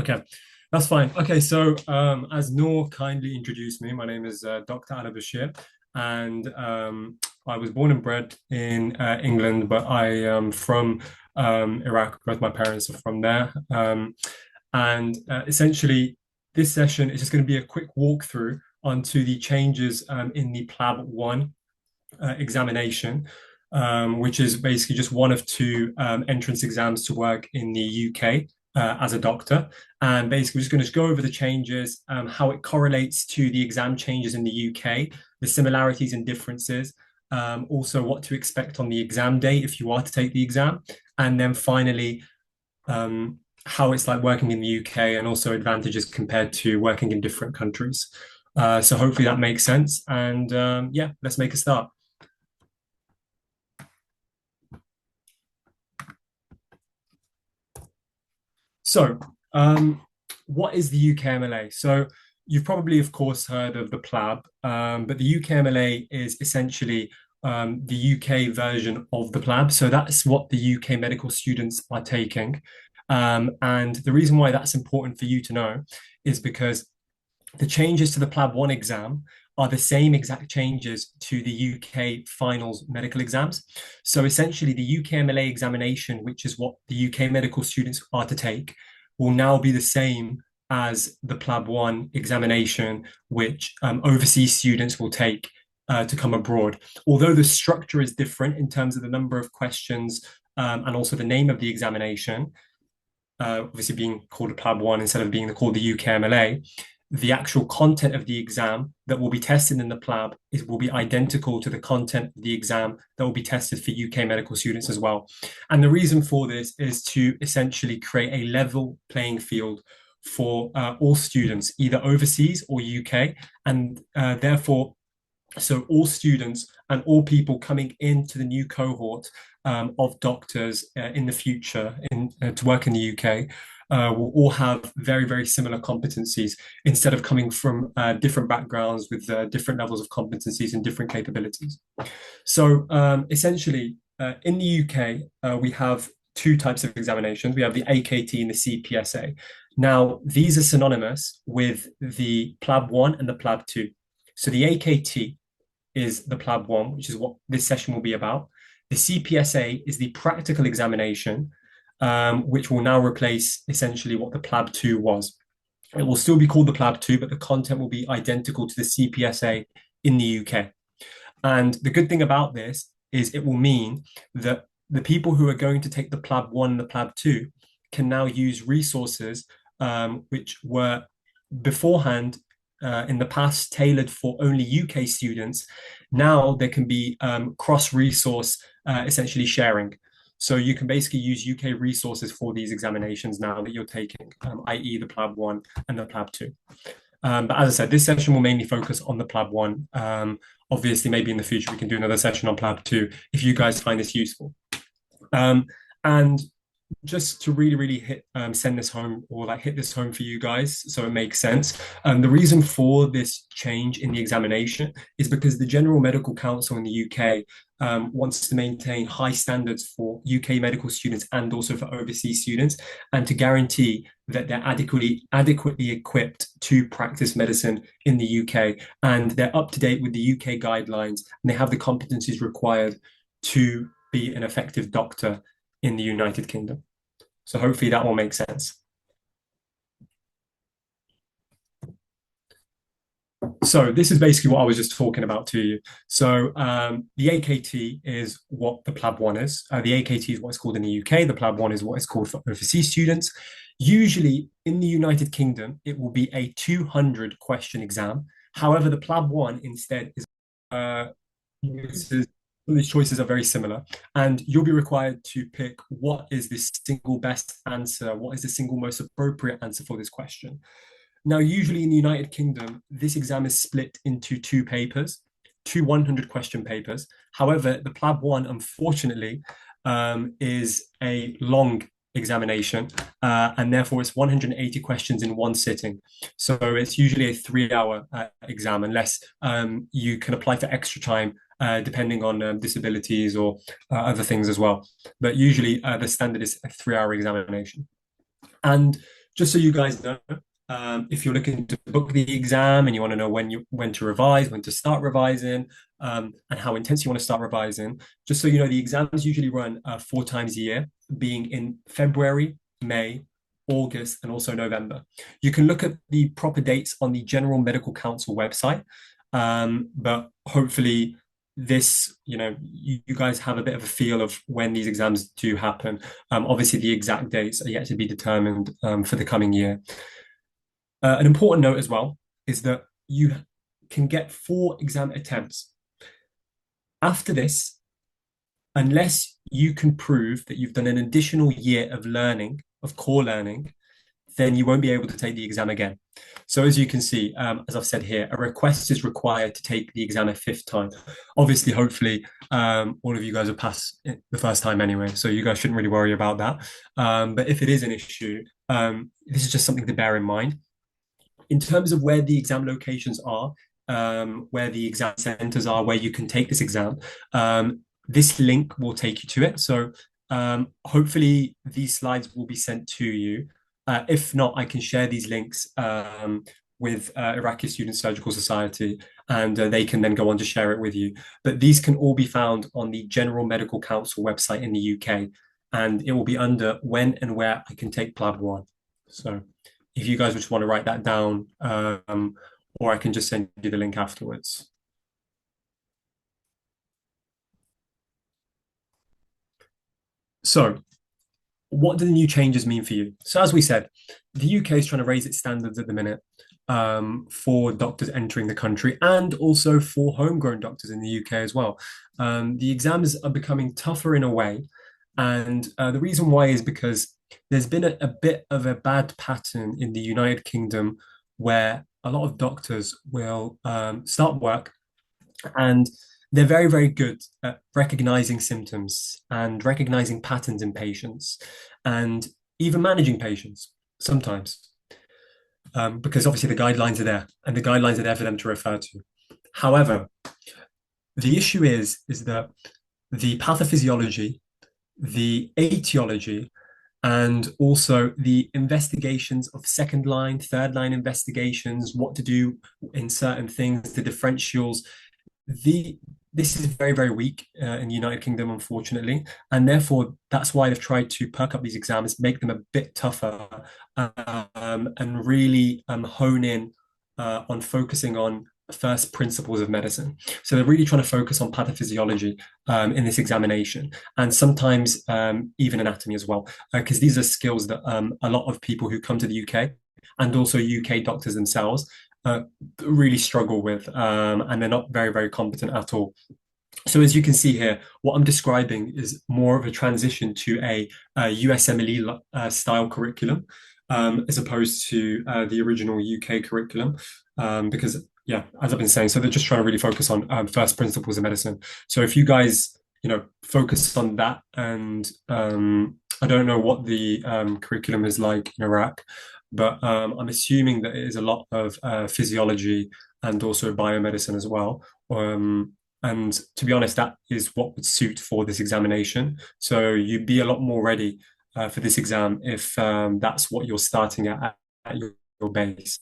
Okay, that's fine. Okay, so as Noor kindly introduced me, my name is Dr.Ala Bashir, and I was born and bred in England, but I am from Iraq. Both my parents are from there. And essentially, this session is just going to be a quick walkthrough onto the changes in the PLAB1 examination, which is basically just one of two entrance exams to work in the UK as a doctor. And basically, we're just going to go over the changes, how it correlates to the exam changes in the UK, the similarities and differences, also what to expect on the exam day if you are to take the exam, and then finally, how it's like working in the UK and also advantages compared to working in different countries. So hopefully that makes sense. And yeah, let's make a start. So, what is the UKMLA? So, you've probably, of course, heard of the PLAB, but the UKMLA is essentially the UK version of the PLAB. So, that's what the UK medical students are taking. And the reason why that's important for you to know is because the changes to the PLAB1 exam are the same exact changes to the UK finals medical exams. So essentially, the UKMLA examination, which is what the UK medical students are to take, will now be the same as the PLAB1 examination, which overseas students will take to come abroad. Although the structure is different in terms of the number of questions and also the name of the examination, obviously being called a PLAB1 instead of being called the UKMLA, the actual content of the exam that will be tested in the PLAB will be identical to the content of the exam that will be tested for UK medical students as well. And the reason for this is to essentially create a level playing field for all students, either overseas or UK, and therefore, so all students and all people coming into the new cohort of doctors in the future to work in the UK will all have very, very similar competencies instead of coming from different backgrounds with different levels of competencies and different capabilities. So essentially, in the UK, we have two types of examinations. We have the AKT and the CPSA. Now, these are synonymous with the PLAB1 and the PLAB2. So the AKT is the PLAB1, which is what this session will be about. The CPSA is the practical examination, which will now replace essentially what the PLAB2 was. It will still be called the PLAB2, but the content will be identical to the CPSA in the UK. And the good thing about this is it will mean that the people who are going to take the PLAB1 and the PLAB2 can now use resources which were beforehand in the past tailored for only UK students. Now there can be cross-resource essentially sharing. So you can basically use UK resources for these examinations now that you're taking, i.e. the PLAB1 and the PLAB2. But as I said, this session will mainly focus on the PLAB1. Obviously, maybe in the future we can do another session on PLAB2 if you guys find this useful. And just to really send this home or like hit this home for you guys so it makes sense. The reason for this change in the examination is because the General Medical Council in the UK wants to maintain high standards for UK medical students and also for overseas students, and to guarantee that they're adequately equipped to practice medicine in the UK, and they're up to date with the UK guidelines, and they have the competencies required to be an effective doctor in the United Kingdom. So hopefully that will make sense. So this is basically what I was just talking about to you. So the AKT is what the PLAB1 is. The AKT is what it's called in the UK. The PLAB1 is what it's called for overseas students. Usually in the United Kingdom, it will be a 200 question exam. However, the PLAB1 instead is these choices are very similar, and you'll be required to pick what is the single best answer, what is the single most appropriate answer for this question. Now, usually in the United Kingdom, this exam is split into two papers, two 100 question papers. However, the PLAB1, unfortunately, is a long examination, and therefore it's 180 questions in one sitting. So it's usually a 3-hour exam, unless you can apply for extra time depending on disabilities or other things as well. But usually the standard is a 3-hour examination. And just so you guys know, if you're looking to book the exam and you want to know when to revise, when to start revising, and how intense you want to start revising, just so you know, the exams usually run 4 times a year, being in February, May, August, and also November. You can look at the proper dates on the General Medical Council website, but hopefully you guys have a bit of a feel of when these exams do happen. Obviously, the exact dates are yet to be determined for the coming year. An important note as well is that you can get 4 exam attempts. After this, unless you can prove that you've done an additional year of learning, of core learning, then you won't be able to take the exam again. So as you can see, as I've said here, a request is required to take the exam a 5th time. Obviously, hopefully, all of you guys will pass it the first time anyway, so you guys shouldn't really worry about that. But if it is an issue, this is just something to bear in mind. In terms of where the exam locations are, where the exam centers are, where you can take this exam, this link will take you to it. So hopefully these slides will be sent to you. If not, I can share these links with Iraqi Student Surgical Society, and they can then go on to share it with you. But these can all be found on the General Medical Council website in the UK, and it will be under when and where I can take PLAB1. So if you guys just want to write that down, or I can just send you the link afterwards. So what do the new changes mean for you? So as we said, the UK is trying to raise its standards at the minute for doctors entering the country and also for homegrown doctors in the UK as well. The exams are becoming tougher in a way. And the reason why is because there's been a bit of a bad pattern in the United Kingdom where a lot of doctors will start work and they're very, very good at recognizing symptoms and recognizing patterns in patients and even managing patients sometimes. Because obviously the guidelines are there and the guidelines are there for them to refer to. However, the issue is that the pathophysiology, the etiology, and also the investigations of 2nd line, 3rd line investigations, what to do in certain things, the differentials, this is very, very weak in the United Kingdom, unfortunately, and therefore that's why they've tried to perk up these exams, make them a bit tougher, and really hone in on focusing on first principles of medicine. So they're really trying to focus on pathophysiology in this examination, and sometimes even anatomy as well, because these are skills that a lot of people who come to the UK and also UK doctors themselves really struggle with, and they're not very, very competent at all. So as you can see here, what I'm describing is more of a transition to a USMLE style curriculum, as opposed to the original UK curriculum, because yeah, as I've been saying, so they're just trying to really focus on first principles of medicine. So if you guys, focus on that, and I don't know what the curriculum is like in Iraq, but I'm assuming that it is a lot of physiology and also biomedicine as well. And to be honest, that is what would suit for this examination. So you'd be a lot more ready for this exam if that's what you're starting at your base.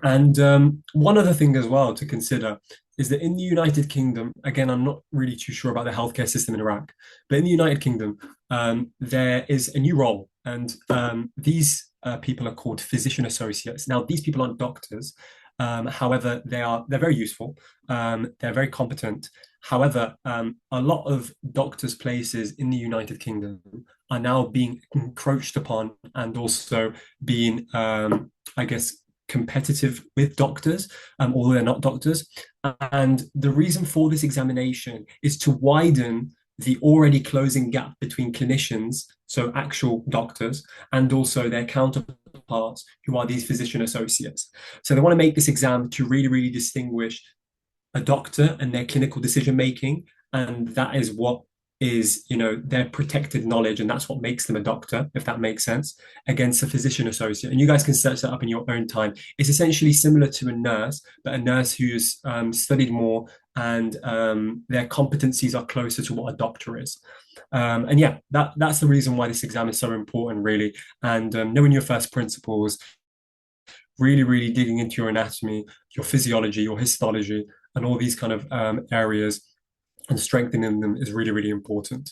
And one other thing as well to consider is that in the United Kingdom, again, I'm not really too sure about the healthcare system in Iraq, but in the United Kingdom, there is a new role, and these people are called physician associates. Now, these people aren't doctors. However, they're very useful. They're very competent. However, a lot of doctors' places in the United Kingdom are now being encroached upon and also being, I guess, competitive with doctors, although they're not doctors. And the reason for this examination is to widen the already closing gap between clinicians, so actual doctors, and also their counterparts, who are these physician associates. So they want to make this exam to really, really distinguish a doctor and their clinical decision making, and that is what is, their protected knowledge, and that's what makes them a doctor, if that makes sense, against a physician associate. And you guys can search that up in your own time. It's essentially similar to a nurse, but a nurse who's studied more and their competencies are closer to what a doctor is. And yeah, that's the reason why this exam is so important, really. And knowing your first principles, really digging into your anatomy, your physiology, your histology, and all these kind of areas and strengthening them is really important.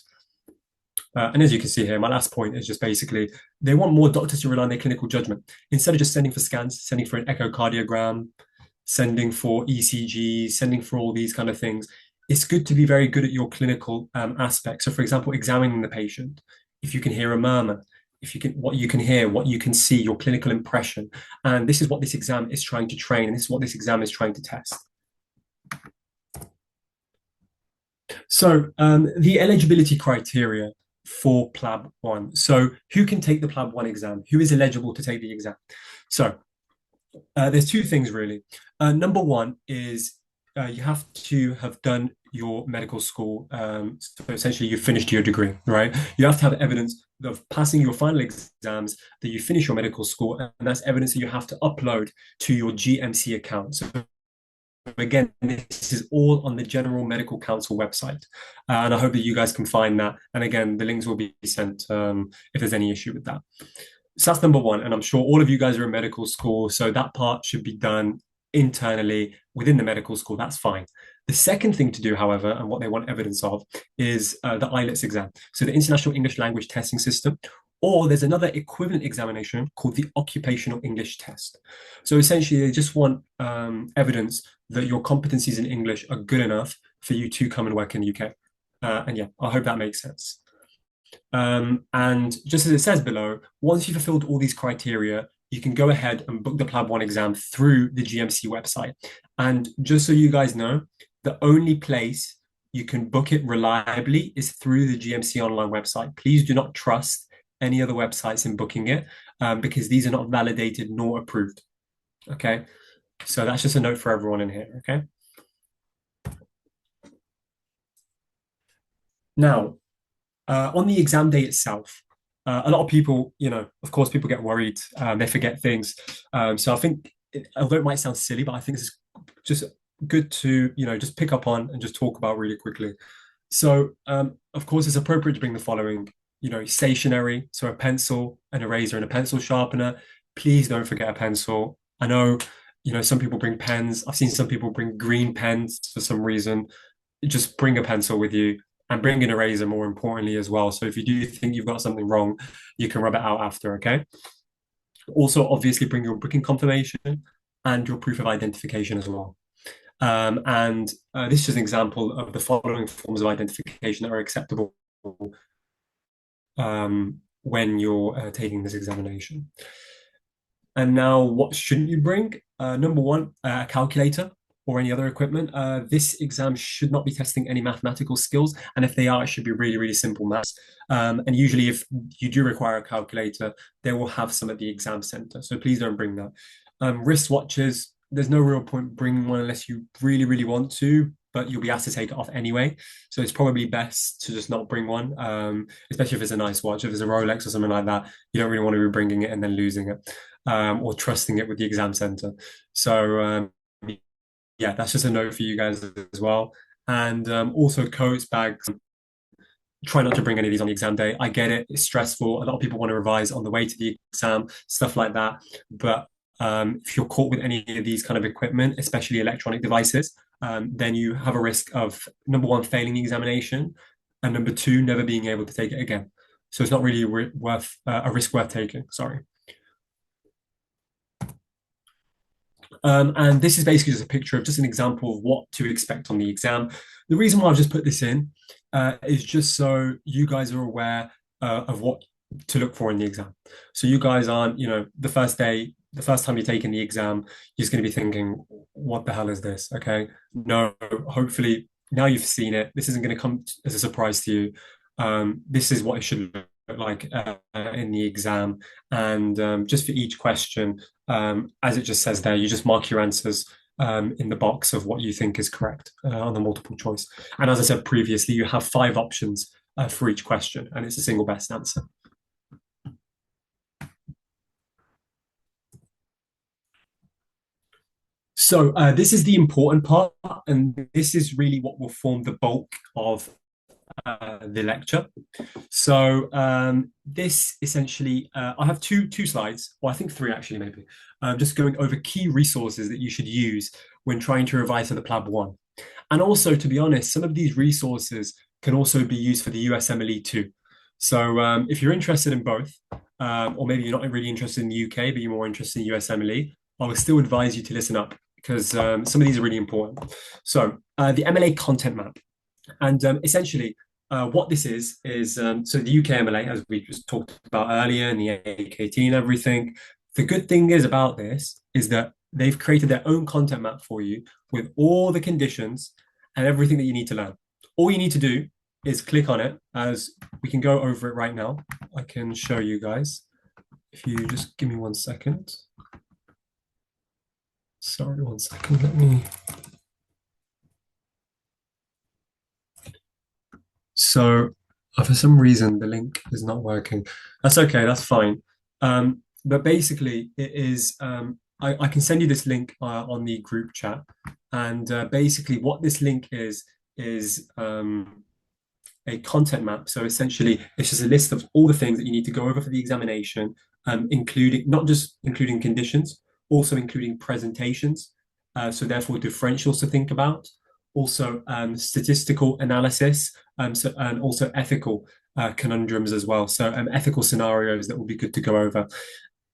And as you can see here, my last point is just basically they want more doctors to rely on their clinical judgment instead of just sending for scans, sending for an echocardiogram, sending for ECGs, sending for all these kind of things. It's good to be very good at your clinical aspects. So, for example, examining the patient, if you can hear a murmur, if you can, what you can hear, what you can see, your clinical impression, and this is what this exam is trying to train, and this is what this exam is trying to test. So, the eligibility criteria for PLAB1. So, who can take the PLAB1 exam? Who is eligible to take the exam? So, there's two things really. Number one is you have to have done your medical school. So essentially, you finished your degree, right? You have to have evidence of passing your final exams that you finish your medical school, and that's evidence that you have to upload to your GMC account. So again, this is all on the General Medical Council website, and I hope that you guys can find that. And again, the links will be sent if there's any issue with that. So that's number one. And I'm sure all of you guys are in medical school, so that part should be done internally within the medical school. That's fine. The second thing to do, however, and what they want evidence of, is the IELTS exam. So the International English Language Testing System, or there's another equivalent examination called the Occupational English Test. So essentially, they just want evidence that your competencies in English are good enough for you to come and work in the UK. And yeah, I hope that makes sense. And just as it says below, once you've fulfilled all these criteria, you can go ahead and book the PLAB1 exam through the GMC website. And just so you guys know, the only place you can book it reliably is through the GMC online website. Please do not trust any other websites in booking it because these are not validated nor approved. Okay, so that's just a note for everyone in here. Okay. Now, on the exam day itself, a lot of people, of course, people get worried. They forget things. So I think, although it might sound silly, but I think it's just good to, just pick up on and just talk about really quickly. So, of course, it's appropriate to bring the following, stationery, so a pencil, an eraser, and a pencil sharpener. Please don't forget a pencil. I know, some people bring pens. I've seen some people bring green pens for some reason. Just bring a pencil with you and bring an eraser more importantly as well. So if you do think you've got something wrong, you can rub it out after, okay? Also, obviously, bring your booking confirmation and your proof of identification as well. And this is just an example of the following forms of identification that are acceptable when you're taking this examination. And now, what shouldn't you bring? Number one, a calculator or any other equipment. This exam should not be testing any mathematical skills. And if they are, it should be really simple maths. And usually if you do require a calculator, they will have some at the exam center. So please don't bring that. Wristwatches, there's no real point bringing one unless you really want to, but you'll be asked to take it off anyway. So it's probably best to just not bring one, especially if it's a nice watch. If it's a Rolex or something like that, you don't really want to be bringing it and then losing it or trusting it with the exam center. So yeah, that's just a note for you guys as well. And also coats, bags. Try not to bring any of these on the exam day. I get it; it's stressful. A lot of people want to revise on the way to the exam, stuff like that. But if you're caught with any of these kind of equipment, especially electronic devices, then you have a risk of, number one, failing the examination, and number two, never being able to take it again. So it's not really worth a risk worth taking. Sorry. And this is basically just a picture of just an example of what to expect on the exam. The reason why I've just put this in is just so you guys are aware of what to look for in the exam. So you guys aren't, the first day, the first time you're taking the exam, you're just going to be thinking, what the hell is this? Okay. No, hopefully now you've seen it. This isn't going to come as a surprise to you. This is what it should look like in the exam. And just for each question, as it just says there, you just mark your answers in the box of what you think is correct on the multiple choice. And as I said previously, you have 5 options for each question, and it's a single best answer. This is the important part, and this is really what will form the bulk of the lecture. This essentially, I have two slides, or I think three actually, maybe. Just going over key resources that you should use when trying to revise for the PLAB1. And also, to be honest, some of these resources can also be used for the USMLE too. If you're interested in both, or maybe you're not really interested in the UK, but you're more interested in USMLE, I would still advise you to listen up because some of these are really important. The MLA content map. And essentially, what this is so the UKMLA, as we just talked about earlier, and the AKT and everything. The good thing is about this is that they've created their own content map for you with all the conditions and everything that you need to learn. All you need to do is click on it, as we can go over it right now. I can show you guys. If you just give me 1 second. Sorry, 1 second. Let me. So for some reason, the link is not working. That's okay, that's fine. But basically, it is, I can send you this link on the group chat. And basically what this link is a content map. So essentially, it's just a list of all the things that you need to go over for the examination, including not just including conditions, also including presentations. So therefore, differentials to think about, also statistical analysis, and also ethical conundrums as well. So ethical scenarios that will be good to go over.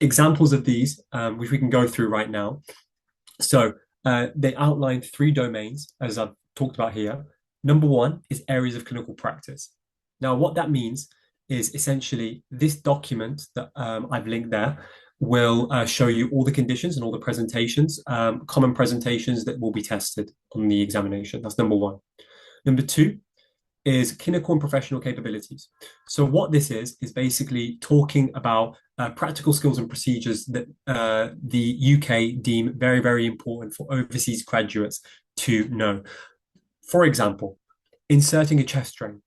Examples of these, which we can go through right now. So they outline 3 domains, as I've talked about here. Number 1 is areas of clinical practice. Now, what that means is essentially this document that I've linked there will show you all the conditions and all the presentations, common presentations that will be tested on the examination. That's number 1. Number 2 is clinical and professional capabilities. So what this is basically talking about practical skills and procedures that the UK deem very, very important for overseas graduates to know. For example, inserting a chest drain.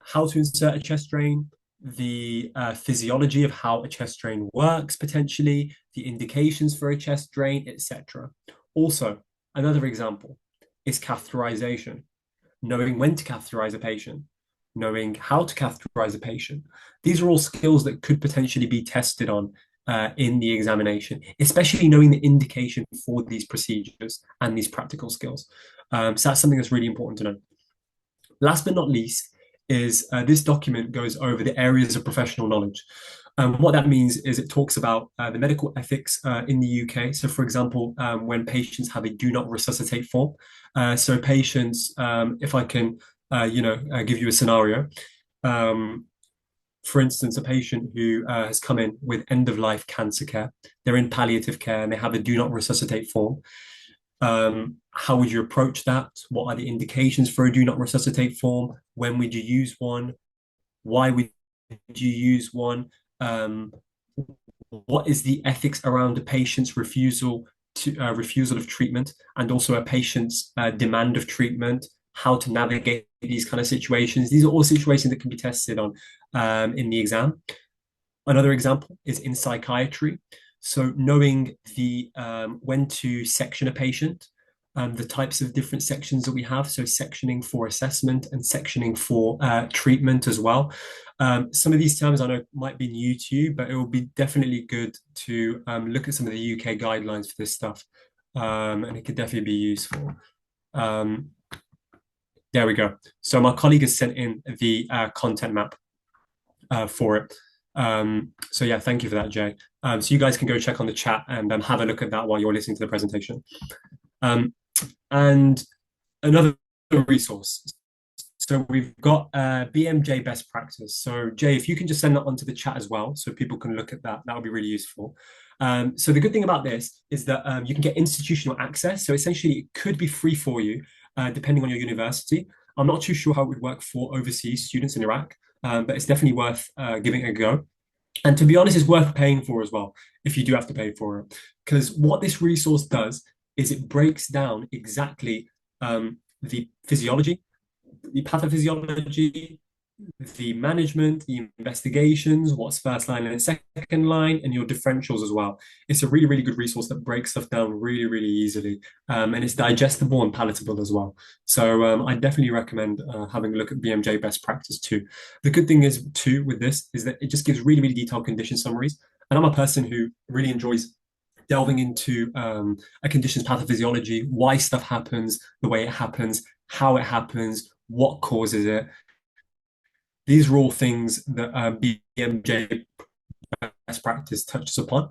How to insert a chest drain, the physiology of how a chest drain works potentially, the indications for a chest drain, etc. Also, another example is catheterization. Knowing when to catheterize a patient, knowing how to catheterize a patient. These are all skills that could potentially be tested on in the examination, especially knowing the indication for these procedures and these practical skills. So that's something that's really important to know. Last but not least is this document goes over the areas of professional knowledge. What that means is it talks about the medical ethics in the UK. So, for example, when patients have a do not resuscitate form. So patients, if I can, give you a scenario. For instance, a patient who has come in with end-of-life cancer care. They're in palliative care and they have a do not resuscitate form. How would you approach that? What are the indications for a do not resuscitate form? When would you use one? Why would you use one? What is the ethics around a patient's refusal of treatment, and also a patient's demand of treatment? How to navigate these kind of situations? These are all situations that can be tested on in the exam. Another example is in psychiatry. So knowing the when to section a patient, the types of different sections that we have. So sectioning for assessment and sectioning for treatment as well. Some of these terms I know might be new to you, but it will be definitely good to look at some of the UK guidelines for this stuff. And it could definitely be useful. There we go. So my colleague has sent in the content map for it. So yeah, thank you for that, Jay. So you guys can go check on the chat and have a look at that while you're listening to the presentation. And another resource. So we've got BMJ best practice. So Jay, if you can just send that onto the chat as well, so people can look at that, that would be really useful. So the good thing about this is that you can get institutional access. So essentially it could be free for you, depending on your university. I'm not too sure how it would work for overseas students in Iraq, but it's definitely worth giving it a go. And to be honest, it's worth paying for as well, if you do have to pay for it. Because what this resource does is it breaks down exactly the physiology, the pathophysiology, the management, the investigations, what's first line and second line, and your differentials as well. It's a really, really good resource that breaks stuff down really, really easily. And it's digestible and palatable as well. So I definitely recommend having a look at BMJ best practice too. The good thing is too with this is that it just gives really, really detailed condition summaries. And I'm a person who really enjoys delving into a condition's pathophysiology, why stuff happens, the way it happens, how it happens, what causes it. These are all things that BMJ best practice touches upon.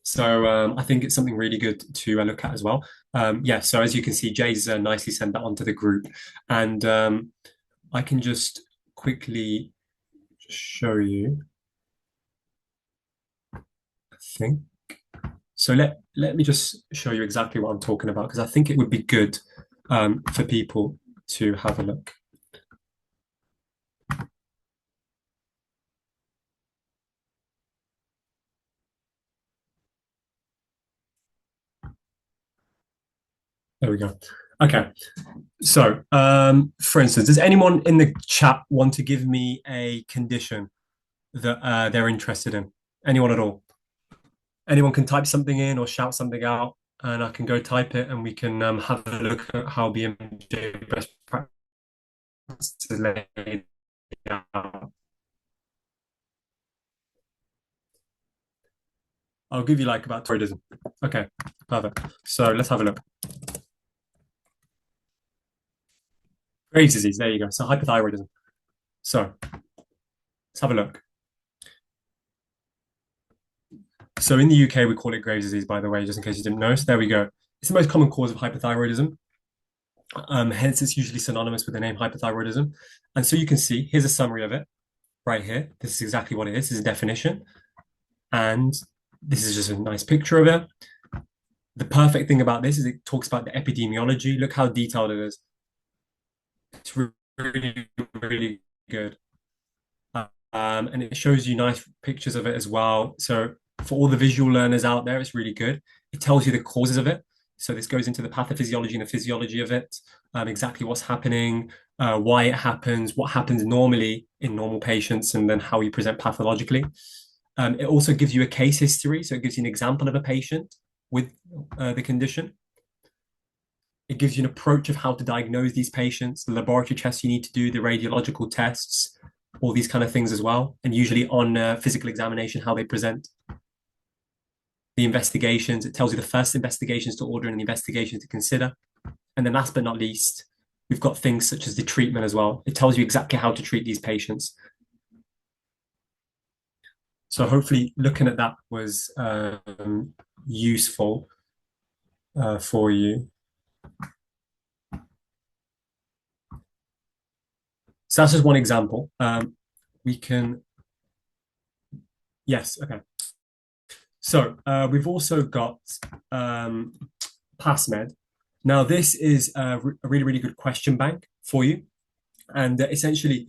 So I think it's something really good to look at as well. Yeah, so as you can see, Jay's nicely sent that onto the group. And I can just quickly show you, I think. So let me just show you exactly what I'm talking about, because I think it would be good for people to have a look. There we go. Okay. So, for instance, does anyone in the chat want to give me a condition that they're interested in? Anyone at all? Anyone can type something in or shout something out, and I can go type it, and we can have a look at how BMJ best practice is laid out. I'll give you like about thyroidism. Okay, perfect. So let's have a look. Graves' disease. There you go. So hypothyroidism. So let's have a look. So in the UK, we call it Graves' disease, by the way, just in case you didn't know. So there we go. It's the most common cause of hypothyroidism. Hence, it's usually synonymous with the name hypothyroidism. And so you can see, here's a summary of it right here. This is exactly what it is. This is a definition. And this is just a nice picture of it. The perfect thing about this is it talks about the epidemiology. Look how detailed it is. It's really, really good. And it shows you nice pictures of it as well. So for all the visual learners out there, it's really good. It tells you the causes of it. So this goes into the pathophysiology and the physiology of it, exactly what's happening, why it happens, what happens normally in normal patients, and then how you present pathologically. It also gives you a case history. So it gives you an example of a patient with the condition. It gives you an approach of how to diagnose these patients, the laboratory tests you need to do, the radiological tests, all these kind of things as well. And usually on physical examination, how they present. The investigations, it tells you the first investigations to order and the investigations to consider. And then last but not least, we've got things such as the treatment as well. It tells you exactly how to treat these patients. So hopefully looking at that was useful for you. So that's just one example. We can, yes, okay. So we've also got PlAB1. Now this is a really, really good question bank for you. And essentially,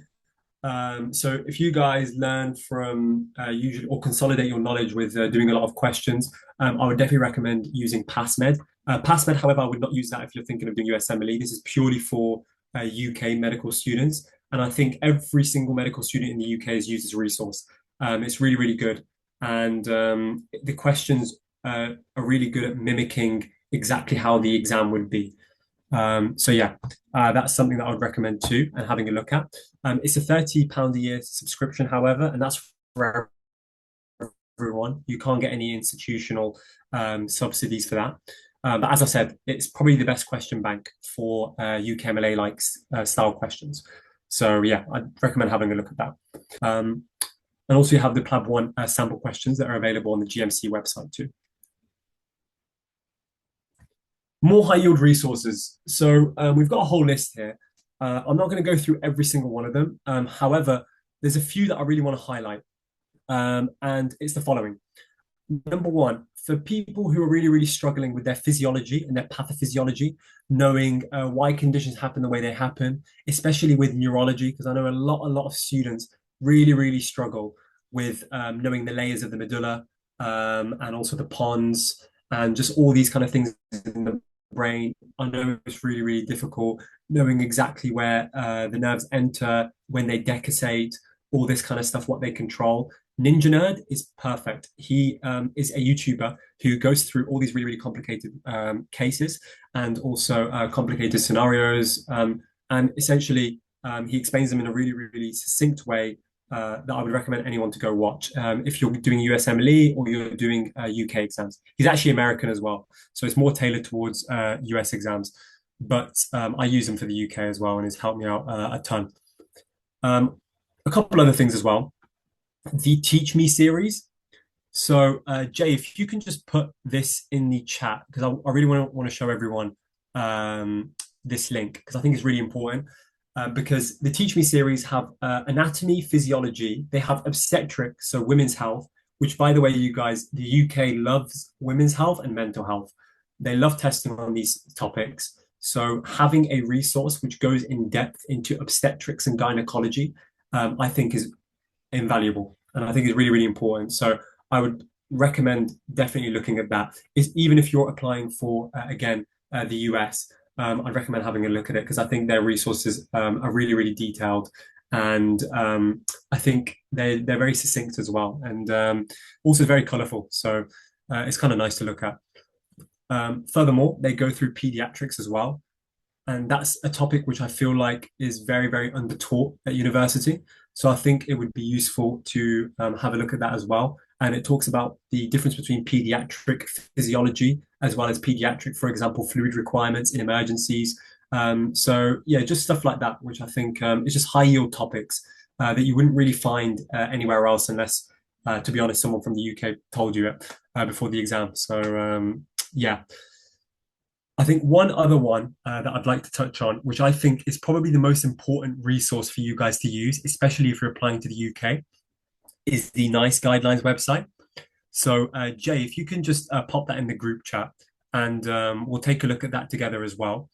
so if you guys learn from usually or consolidate your knowledge with doing a lot of questions, I would definitely recommend using PlAB1. PlAB1, however, I would not use that if you're thinking of doing USMLE. This is purely for UK medical students. And I think every single medical student in the UK has used this resource. It's really, really good. And the questions are really good at mimicking exactly how the exam would be. So yeah, that's something that I would recommend too, and having a look at. It's a £30 a year subscription, however, and that's for everyone. You can't get any institutional subsidies for that. But as I said, it's probably the best question bank for UKMLA like style questions. So yeah, I'd recommend having a look at that. And also you have the PLAB1 sample questions that are available on the GMC website too. More high yield resources. So we've got a whole list here. I'm not going to go through every single one of them. However, there's a few that I really want to highlight. And it's the following. Number one, for people who are really, really struggling with their physiology and their pathophysiology, knowing why conditions happen the way they happen, especially with neurology, because I know a lot of students really, really struggle with knowing the layers of the medulla and also the pons and just all these kind of things in the brain. I know it's really, really difficult knowing exactly where the nerves enter, when they decussate, all this kind of stuff, what they control. Ninja Nerd is perfect. He is a YouTuber who goes through all these really, really complicated cases and also complicated scenarios. And essentially, he explains them in a really, really succinct way that I would recommend anyone to go watch if you're doing USMLE or you're doing UK exams. He's actually American as well, so it's more tailored towards US exams. But I use him for the UK as well, and it's helped me out a ton. Um, a couple other things as well. The Teach Me series. So, Jay, if you can just put this in the chat, because I really want to show everyone um, this link, because I think it's really important. Because the Teach Me series have anatomy, physiology, they have obstetrics, so women's health, which, by the way, you guys, the UK loves women's health and mental health. They love testing on these topics. So, having a resource which goes in depth into obstetrics and gynecology, I think is invaluable. And I think it's really, really important. So, I would recommend definitely looking at that. Is even if you're applying for again the US, I'd recommend having a look at it because I think their resources are really, really detailed, and I think they're very succinct as well, and also very colourful. So it's kind of nice to look at. Furthermore, they go through pediatrics as well, and that's a topic which I feel like is very, very undertaught at university. So I think it would be useful to have a look at that as well. And it talks about the difference between pediatric physiology as well as pediatric, for example, fluid requirements in emergencies. So yeah, just stuff like that, which I think is just high yield topics that you wouldn't really find anywhere else unless, to be honest, someone from the UK told you it before the exam. So yeah. I think one other one that I'd like to touch on, which I think is probably the most important resource for you guys to use, especially if you're applying to the UK, is the NICE Guidelines website. So, Jay, if you can just pop that in the group chat and we'll take a look at that together as well.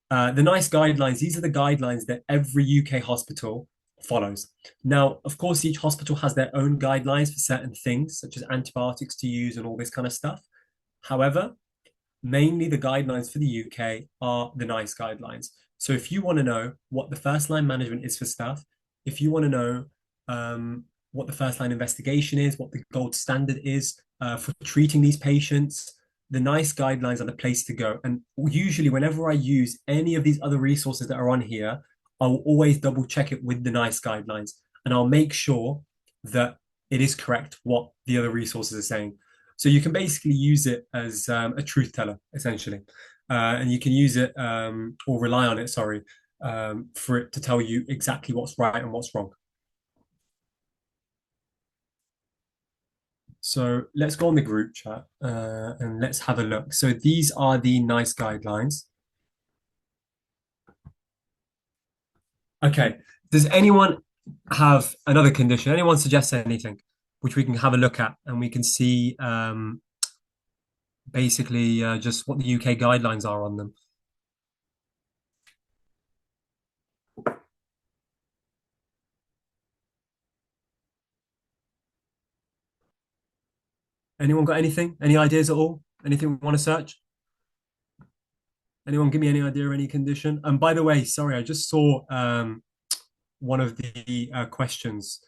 The NICE Guidelines, these are the guidelines that every UK hospital follows. Now, of course, each hospital has their own guidelines for certain things, such as antibiotics to use and all this kind of stuff. However, mainly the guidelines for the UK are the NICE guidelines. So if you want to know what the first line management is for staff, if you want to know what the first line investigation is, what the gold standard is for treating these patients, the NICE guidelines are the place to go. And usually whenever I use any of these other resources that are on here, I'll always double check it with the NICE guidelines and I'll make sure that it is correct what the other resources are saying. So you can basically use it as a truth teller, essentially. And you can use it or rely on it, sorry, for it to tell you exactly what's right and what's wrong. So let's go on the group chat and let's have a look. So these are the NICE guidelines. Okay. Does anyone have another condition? Anyone suggest anything which we can have a look at and we can see basically just what the UK guidelines are on them? Anyone got anything? Any ideas at all? Anything we want to search? Anyone give me any idea of any condition? And by the way, sorry, I just saw one of the questions.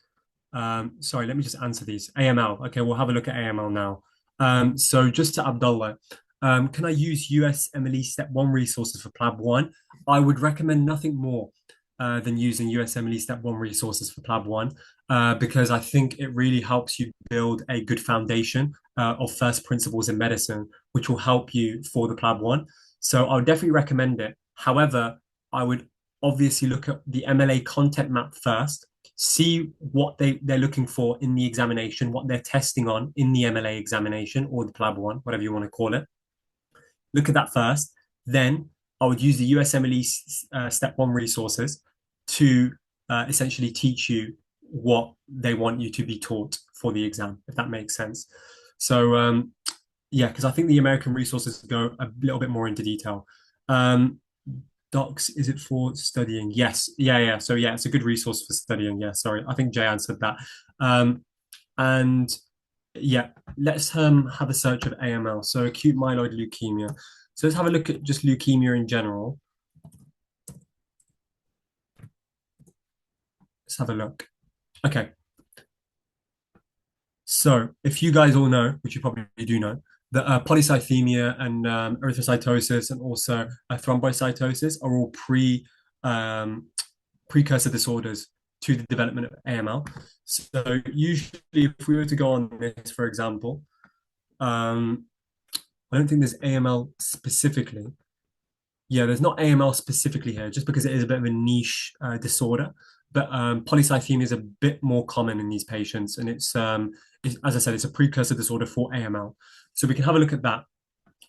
Sorry, let me just answer these. AML. Okay, we'll have a look at AML now. So just to Abdullah, can I use USMLE Step 1 resources for PLAB1? I would recommend nothing more than using USMLE Step 1 resources for PLAB1 because I think it really helps you build a good foundation of first principles in medicine, which will help you for the PLAB1. So I would definitely recommend it. However, I would obviously look at the MLA content map first, see what they're looking for in the examination, what they're testing on in the MLA examination or the PLAB1, whatever you want to call it. Look at that first. Then I would use the USMLE Step 1 resources to essentially teach you what they want you to be taught for the exam, if that makes sense. So yeah, because I think the American resources go a little bit more into detail. Docs, is it for studying? Yes. Yeah. So yeah, it's a good resource for studying. Yeah, sorry. I think Jay answered that. And yeah, let's have a search of AML. So acute myeloid leukemia. So let's have a look at just leukemia in general. Let's have a look. Okay. So if you guys all know, which you probably do know, that polycythemia and erythrocytosis and also thrombocytosis are all um, precursor disorders to the development of AML. So usually, if we were to go on this, for example, um, I don't think there's AML specifically. Yeah, there's not AML specifically here, just because it is a bit of a niche disorder. But polycythemia is a bit more common in these patients, and as I said, it's a precursor disorder for AML. So we can have a look at that.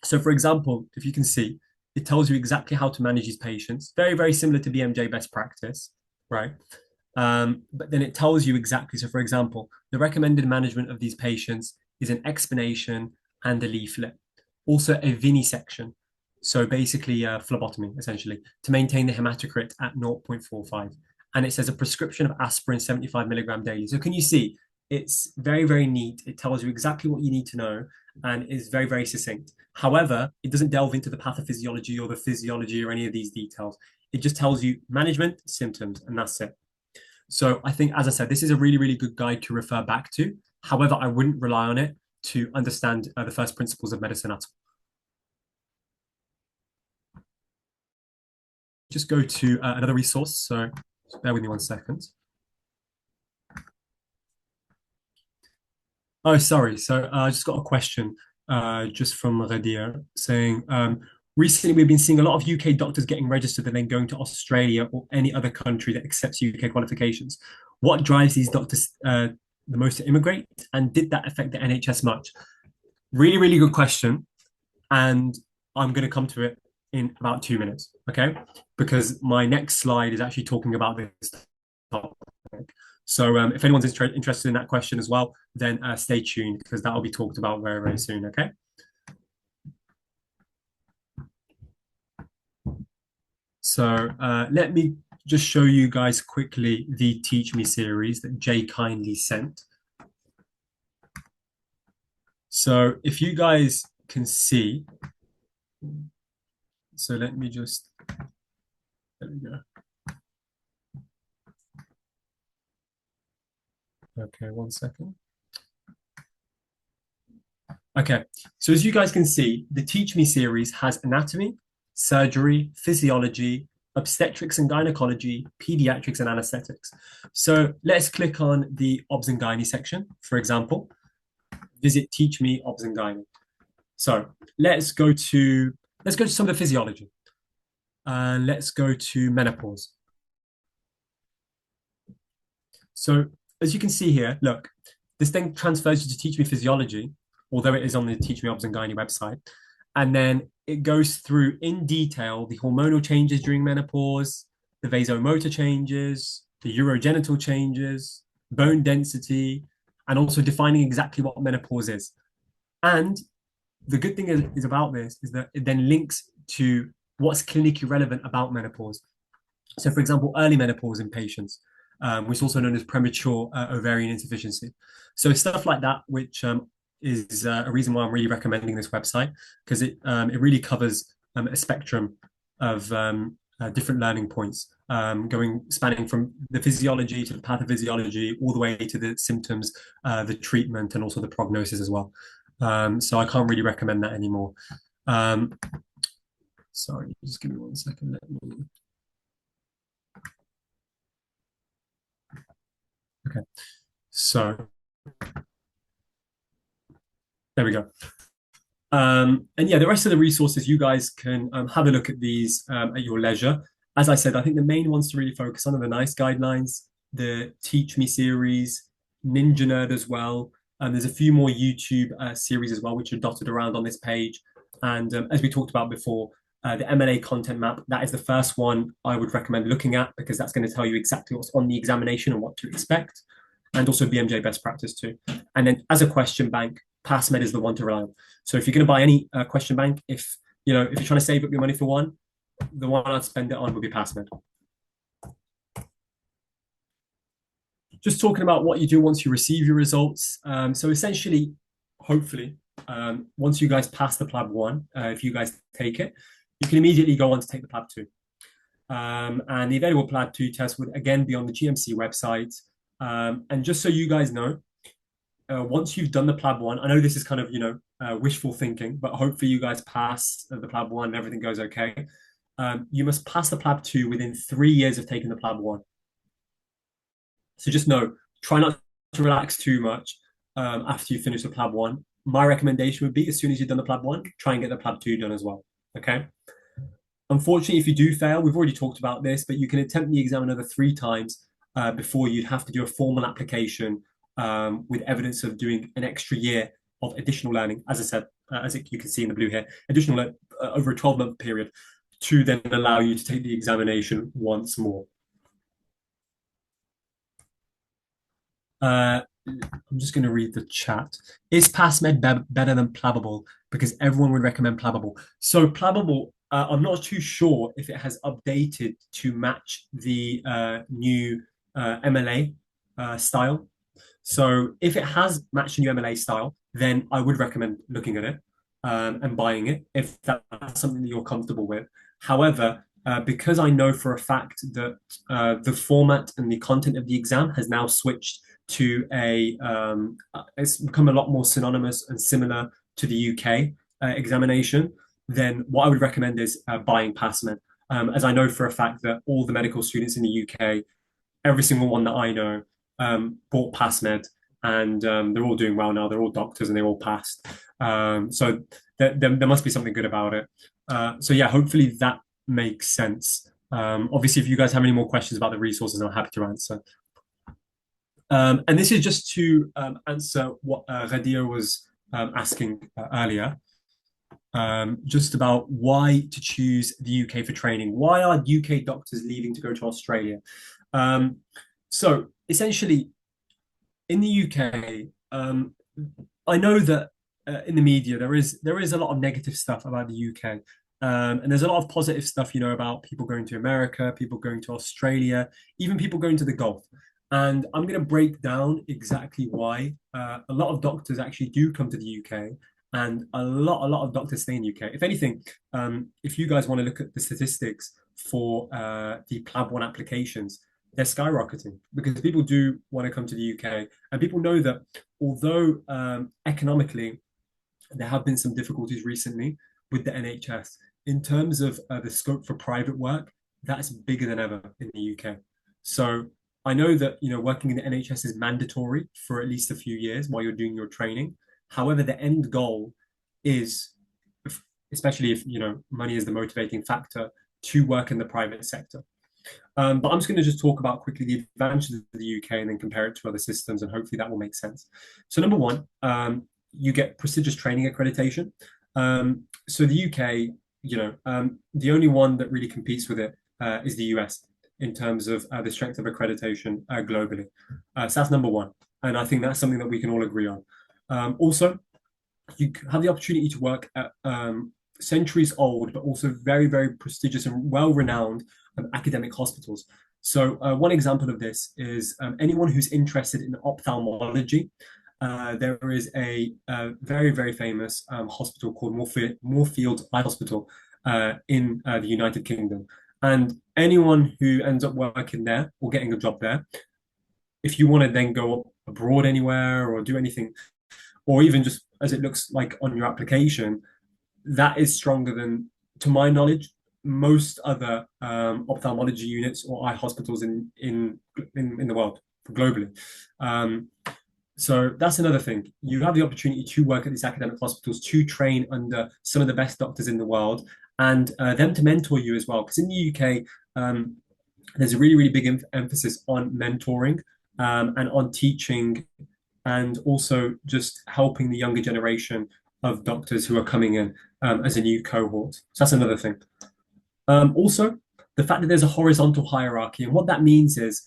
So, for example, if you can see, it tells you exactly how to manage these patients. Very, very similar to BMJ best practice, right? But then it tells you exactly. So, for example, the recommended management of these patients is an explanation and a leaflet, also a vivisection. So basically, phlebotomy, essentially, to maintain the hematocrit at 0.45. And it says a prescription of aspirin 75 milligram daily. So can you see? It's very, very neat. It tells you exactly what you need to know and is very, very succinct. However, it doesn't delve into the pathophysiology or the physiology or any of these details. It just tells you management, symptoms, and that's it. So I think, as I said, this is a really, really good guide to refer back to. However, I wouldn't rely on it to understand the first principles of medicine at all. Just go to another resource. So bear with me 1 second. Oh, sorry. So I just got a question just from Redditch saying, recently we've been seeing a lot of UK doctors getting registered and then going to Australia or any other country that accepts UK qualifications. What drives these doctors the most to immigrate? And did that affect the NHS much? Really, really good question. And I'm going to come to it in about 2 minutes, okay? Because my next slide is actually talking about this topic. So if anyone's interested in that question as well, then stay tuned because that will be talked about very, very soon, okay? So let me just show you guys quickly the Teach Me series that Jay kindly sent. So if you guys can see, so let me just, there we go. Okay, 1 second. Okay, so as you guys can see, the Teach Me series has anatomy, surgery, physiology, obstetrics and gynecology, pediatrics and anesthetics. So let's click on the obs and gynae section, for example. Visit Teach Me obs and gynae. So let's go to some of the physiology. And let's go to menopause. So as you can see here, look, this then transfers you to Teach Me Physiology, although it is on the Teach Me Obs and Gynae website. And then it goes through in detail the hormonal changes during menopause, the vasomotor changes, the urogenital changes, bone density, and also defining exactly what menopause is. And the good thing is about this is that it then links to what's clinically relevant about menopause. So, for example, early menopause in patients, which is also known as premature ovarian insufficiency. So stuff like that, which is a reason why I'm really recommending this website because it really covers a spectrum of different learning points, spanning from the physiology to the pathophysiology, all the way to the symptoms, the treatment, and also the prognosis as well. So I can't really recommend that anymore. Sorry, just give me 1 second. Let me. Okay, so there we go. And yeah, the rest of the resources, you guys can have a look at these at your leisure. As I said, I think the main ones to really focus on are the NICE guidelines, the Teach Me series, Ninja Nerd as well. And there's a few more YouTube series as well, which are dotted around on this page. And as we talked about before, the MLA content map, that is the first one I would recommend looking at because that's going to tell you exactly what's on the examination and what to expect. And also BMJ best practice too. And then as a question bank, PassMed is the one to rely on. So if you're going to buy any question bank, if you're trying to save up your money for one, the one I'd spend it on would be PassMed. Just talking about what you do once you receive your results. So essentially, hopefully, once you guys pass the PLAB1, if you guys take it, you can immediately go on to take the PLAB2. And the available PLAB2 test would again be on the GMC website. And just so you guys know, once you've done the PLAB1, I know this is kind of, wishful thinking, but hopefully you guys pass the PLAB1 and everything goes okay. You must pass the PLAB2 within 3 years of taking the PLAB1. So just know, try not to relax too much after you finish the PLAB1. My recommendation would be, as soon as you've done the PLAB1, try and get the PLAB2 done as well. Okay. Unfortunately, if you do fail, we've already talked about this, but you can attempt the exam another 3 times before you'd have to do a formal application with evidence of doing an extra year of additional learning. As I said, you can see in the blue here, additional over a 12-month period to then allow you to take the examination once more. I'm just going to read the chat. Is PassMed better than PLABable? Because everyone would recommend PLABable. So PLABable, I'm not too sure if it has updated to match the new MLA style. So if it has matched the new MLA style, then I would recommend looking at it and buying it if that's something that you're comfortable with. However, because I know for a fact that the format and the content of the exam has now switched to it's become a lot more synonymous and similar to the UK examination, then what I would recommend is buying PassMed. As I know for a fact that all the medical students in the UK, every single one that I know, bought PassMed, and they're all doing well now. They're all doctors and they all passed. So there must be something good about it. So yeah, hopefully that makes sense. Obviously, if you guys have any more questions about the resources, I'm happy to answer. And this is just to answer what Radia was asking earlier, just about why to choose the UK for training. Why are UK doctors leaving to go to Australia? So essentially, in the UK, I know that in the media there is a lot of negative stuff about the UK, and there's a lot of positive stuff, about people going to America, people going to Australia, even people going to the Gulf. And I'm going to break down exactly why a lot of doctors actually do come to the UK, and a lot of doctors stay in the UK. If anything, if you guys want to look at the statistics for the PLAB1 applications, they're skyrocketing because people do want to come to the UK, and people know that although economically there have been some difficulties recently with the NHS, in terms of the scope for private work, that's bigger than ever in the UK. So I know that working in the NHS is mandatory for at least a few years while you're doing your training. However, the end goal is, especially if money is the motivating factor, to work in the private sector. But I'm just going to just talk about quickly the advantages of the UK and then compare it to other systems, and hopefully that will make sense. So number one, you get prestigious training accreditation. So the UK, the only one that really competes with it is the US in terms of the strength of accreditation globally. So that's number one. And I think that's something that we can all agree on. Also, you have the opportunity to work at centuries old, but also very, very prestigious and well-renowned academic hospitals. So one example of this is anyone who's interested in ophthalmology. There is a very, very famous hospital called Moorfield Eye Hospital in the United Kingdom. And anyone who ends up working there or getting a job there, if you want to then go abroad anywhere or do anything, or even just as it looks like on your application, that is stronger than, to my knowledge, most other ophthalmology units or eye hospitals in the world, globally. So that's another thing. You have the opportunity to work at these academic hospitals, to train under some of the best doctors in the world, and them to mentor you as well. Because in the UK, there's a really, really big emphasis on mentoring and on teaching, and also just helping the younger generation of doctors who are coming in as a new cohort. So that's another thing. Also, the fact that there's a horizontal hierarchy, and what that means is,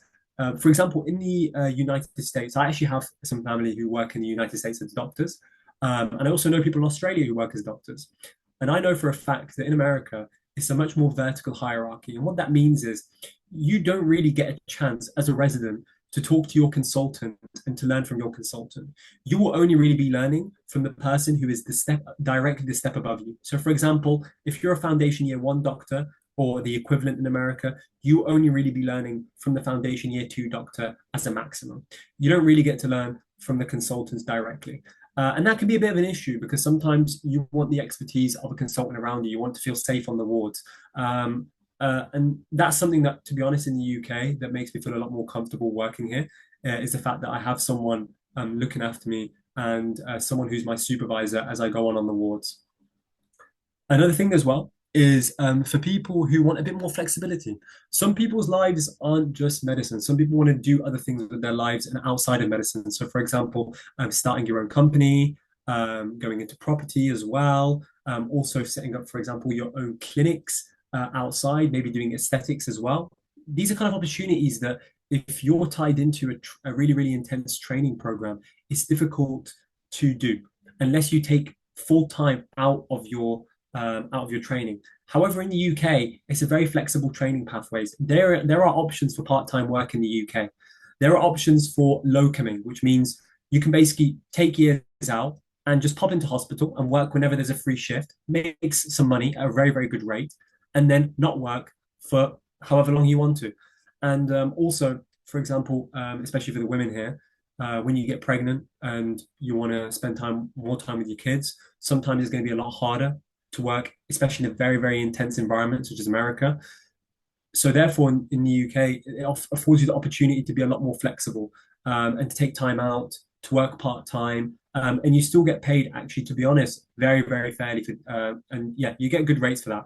for example, in the United States, I actually have some family who work in the United States as doctors, and I also know people in Australia who work as doctors. And I know for a fact that in America, it's a much more vertical hierarchy. And what that means is you don't really get a chance as a resident to talk to your consultant and to learn from your consultant. You will only really be learning from the person who is directly the step above you. So, for example, if you're a foundation year one doctor or the equivalent in America, you only really be learning from the foundation year two doctor as a maximum. You don't really get to learn from the consultants directly. And that can be a bit of an issue because sometimes you want the expertise of a consultant around you. You want to feel safe on the wards. And that's something that, to be honest, in the UK, that makes me feel a lot more comfortable working here, is the fact that I have someone looking after me and someone who's my supervisor as I go on the wards. Another thing as well is for people who want a bit more flexibility. Some people's lives aren't just medicine. Some people want to do other things with their lives and outside of medicine. So, for example, starting your own company, going into property as well, also setting up, for example, your own clinics outside, maybe doing aesthetics as well. These are kind of opportunities that if you're tied into a really, really intense training program, it's difficult to do unless you take full time out of your training. However, in the UK, it's a very flexible training pathways. There are options for part-time work in the UK. There are options for locuming, which means you can basically take years out and just pop into hospital and work whenever there's a free shift, makes some money at a very, very good rate, and then not work for however long you want to. And also, for example, especially for the women here, when you get pregnant and you want to spend more time with your kids, sometimes it's going to be a lot harder to work, especially in a very, very intense environment such as America. So therefore, in the UK, it affords you the opportunity to be a lot more flexible and to take time out to work part-time. And you still get paid, actually, to be honest, very, very fairly. And yeah, you get good rates for that.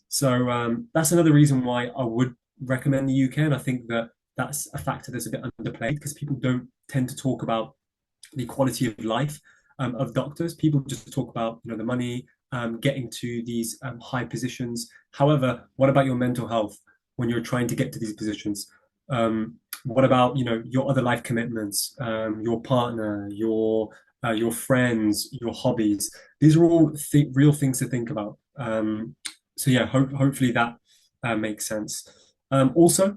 So that's another reason why I would recommend the UK. And I think that that's a factor that's a bit underplayed because people don't tend to talk about the quality of life of doctors. People just talk about, the money, getting to these high positions. However, what about your mental health when you're trying to get to these positions? What about your other life commitments, your partner, your friends, your hobbies? These are all real things to think about. So yeah, hopefully that makes sense. Also,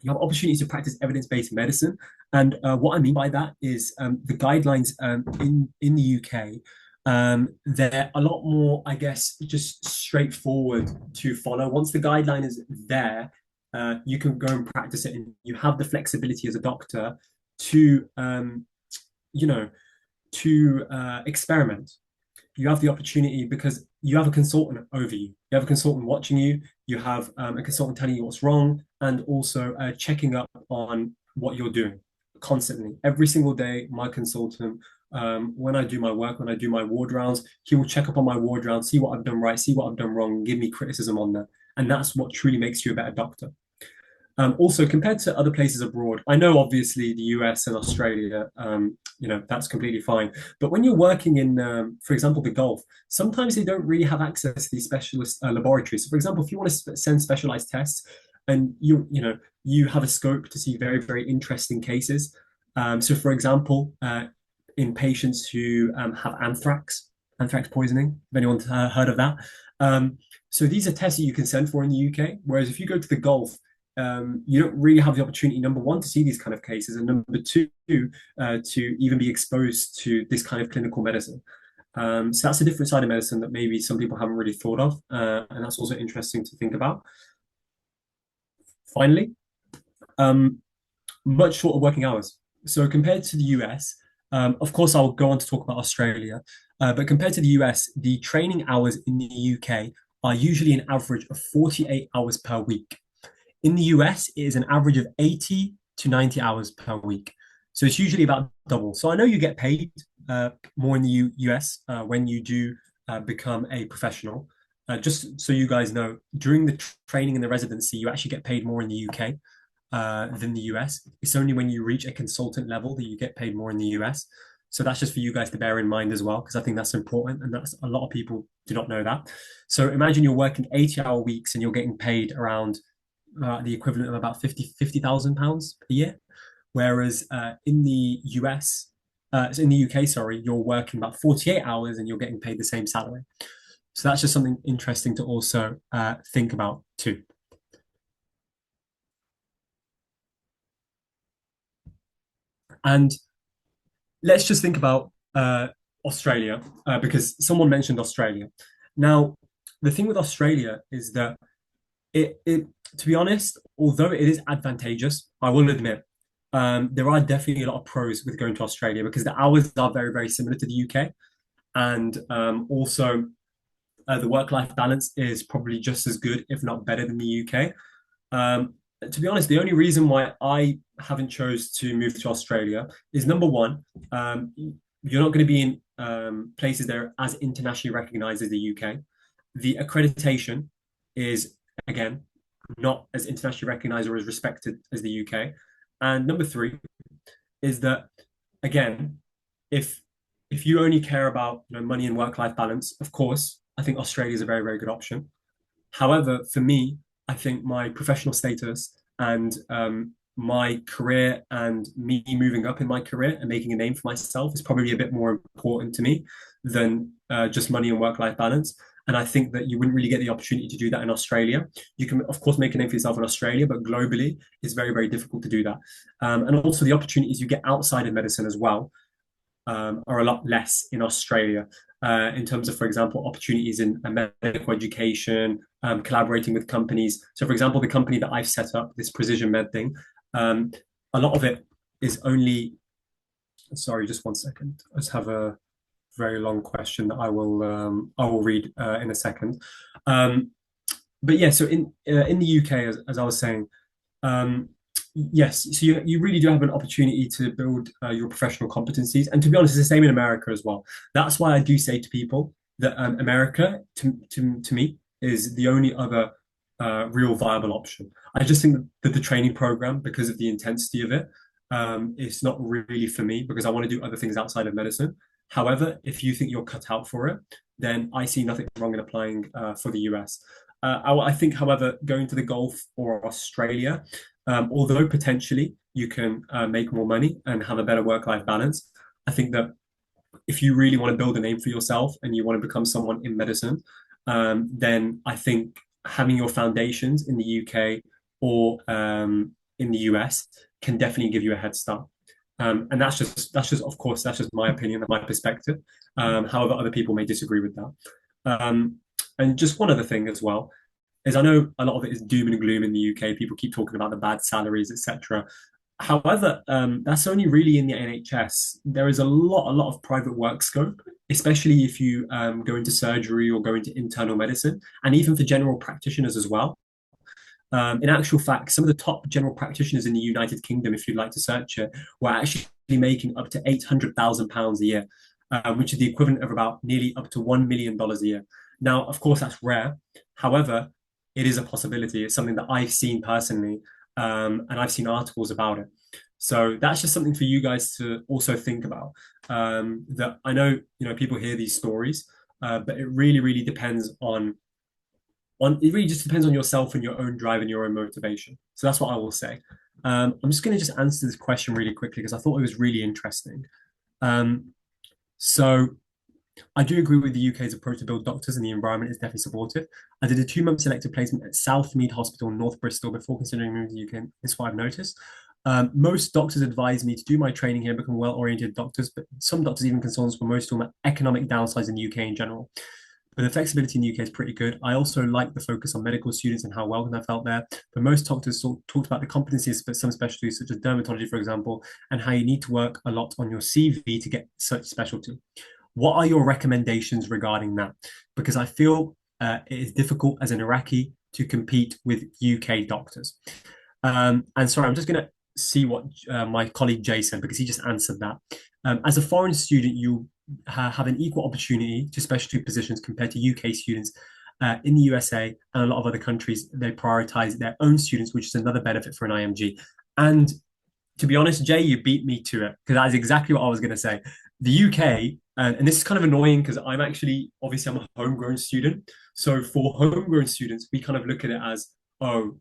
you have opportunities to practice evidence-based medicine. And what I mean by that is the guidelines in the UK, they're a lot more, I guess, just straightforward to follow. Once the guideline is there, you can go and practice it, and you have the flexibility as a doctor to, experiment. You have the opportunity because you have a consultant over you. You have a consultant watching you. You have a consultant telling you what's wrong and also checking up on what you're doing constantly. Every single day, my consultant, when I do my work, when I do my ward rounds, he will check up on my ward rounds, see what I've done right, see what I've done wrong, give me criticism on that. And that's what truly makes you a better doctor. Also, compared to other places abroad, I know obviously the US and Australia, that's completely fine. But when you're working in, for example, the Gulf, sometimes they don't really have access to these specialist laboratories. So, for example, if you want to send specialized tests, and you have a scope to see very, very interesting cases. So, for example, in patients who have anthrax poisoning, if anyone's heard of that. So these are tests that you can send for in the UK. Whereas if you go to the Gulf, you don't really have the opportunity, number one, to see these kind of cases, and number two, to even be exposed to this kind of clinical medicine. So that's a different side of medicine that maybe some people haven't really thought of, and that's also interesting to think about. Finally, much shorter working hours. So compared to the US, of course, I'll go on to talk about Australia, but compared to the US, the training hours in the UK are usually an average of 48 hours per week. In the US, it is an average of 80 to 90 hours per week. So it's usually about double. So I know you get paid more in the US when you do become a professional. Just so you guys know, during the training and the residency, you actually get paid more in the UK than the US. It's only when you reach a consultant level that you get paid more in the US. So that's just for you guys to bear in mind as well, because I think that's important, and that's a lot of people do not know that. So imagine you're working 80-hour weeks and you're getting paid around the equivalent of about £50,000 a year, whereas in the in the UK, sorry, you're working about 48 hours and you're getting paid the same salary. So that's just something interesting to also think about too. And let's just think about Australia, because someone mentioned Australia. Now, the thing with Australia is that it to be honest, although it is advantageous, I will admit, there are definitely a lot of pros with going to Australia because the hours are very, very similar to the UK. And also the work-life balance is probably just as good, if not better than the UK. To be honest, the only reason why I haven't chose to move to Australia is number one, you're not going to be in places that are as internationally recognized as the UK. The accreditation is, again, not as internationally recognized or as respected as the UK. And number three is that, again, if if you only care about money and work-life balance, of course, I think Australia is a very, very good option. However, for me, I think my professional status and my career and me moving up in my career and making a name for myself is probably a bit more important to me than just money and work life balance. And I think that you wouldn't really get the opportunity to do that in Australia. You can, of course, make a name for yourself in Australia, but globally, it's very, very difficult to do that. And also, the opportunities you get outside of medicine as well are a lot less in Australia in terms of, for example, opportunities in medical education, collaborating with companies. So, for example, the company that I've set up, this PrecisionMed thing, um, a lot of it is only. Sorry, just one second. I just have a very long question that I will read in a second. Um, but yeah, so in the UK, as I was saying, um, yes, so you really do have an opportunity to build your professional competencies. And to be honest, it's the same in America as well. That's why I do say to people that America, to me, is the only other real viable option. I just think that the training program, because of the intensity of it, it's not really for me because I want to do other things outside of medicine. However, if you think you're cut out for it, then I see nothing wrong in applying for the US. I think, however, going to the Gulf or Australia, although potentially you can make more money and have a better work-life balance, I think that if you really want to build a name for yourself and you want to become someone in medicine, then I think having your foundations in the UK or in the US can definitely give you a head start. And that's just of course that's just my opinion and my perspective. However, other people may disagree with that. Um, and just one other thing as well is I know a lot of it is doom and gloom in the UK. People keep talking about the bad salaries, etc. However, that's only really in the NHS. There is a lot of private work scope, especially if you go into surgery or go into internal medicine, and even for general practitioners as well. In actual fact, some of the top general practitioners in the United Kingdom, if you'd like to search it, were actually making up to £800,000 a year, which is the equivalent of about nearly up to $1 million a year. Now, of course, that's rare. However, it is a possibility. It's something that I've seen personally, and I've seen articles about it. So that's just something for you guys to also think about. That I know, people hear these stories, but it really, really depends on it really just depends on yourself and your own drive and your own motivation. So that's what I will say. I'm just going to just answer this question really quickly because I thought it was really interesting. Um, so I do agree with the UK's approach to build doctors and the environment is definitely supportive. I did a 2 month selective placement at Southmead Hospital in North Bristol before considering moving to the UK. That's what I've noticed. Most doctors advise me to do my training here and become well-oriented doctors, but some doctors, even consultants, were most talking about economic downsides in the UK in general. But the flexibility in the UK is pretty good. I also like the focus on medical students and how welcome I felt there. But most doctors talked about the competencies for some specialties, such as dermatology, for example, and how you need to work a lot on your CV to get such specialty. What are your recommendations regarding that? Because I feel it is difficult as an Iraqi to compete with UK doctors. And sorry, I'm just going to see what my colleague Jay said because he just answered that. As a foreign student, you have an equal opportunity to specialty positions compared to UK students. In the USA and a lot of other countries, they prioritize their own students, which is another benefit for an IMG. And to be honest, Jay, you beat me to it because that is exactly what I was going to say. The UK, and this is kind of annoying because obviously, I'm a homegrown student. So for homegrown students, we kind of look at it as, oh,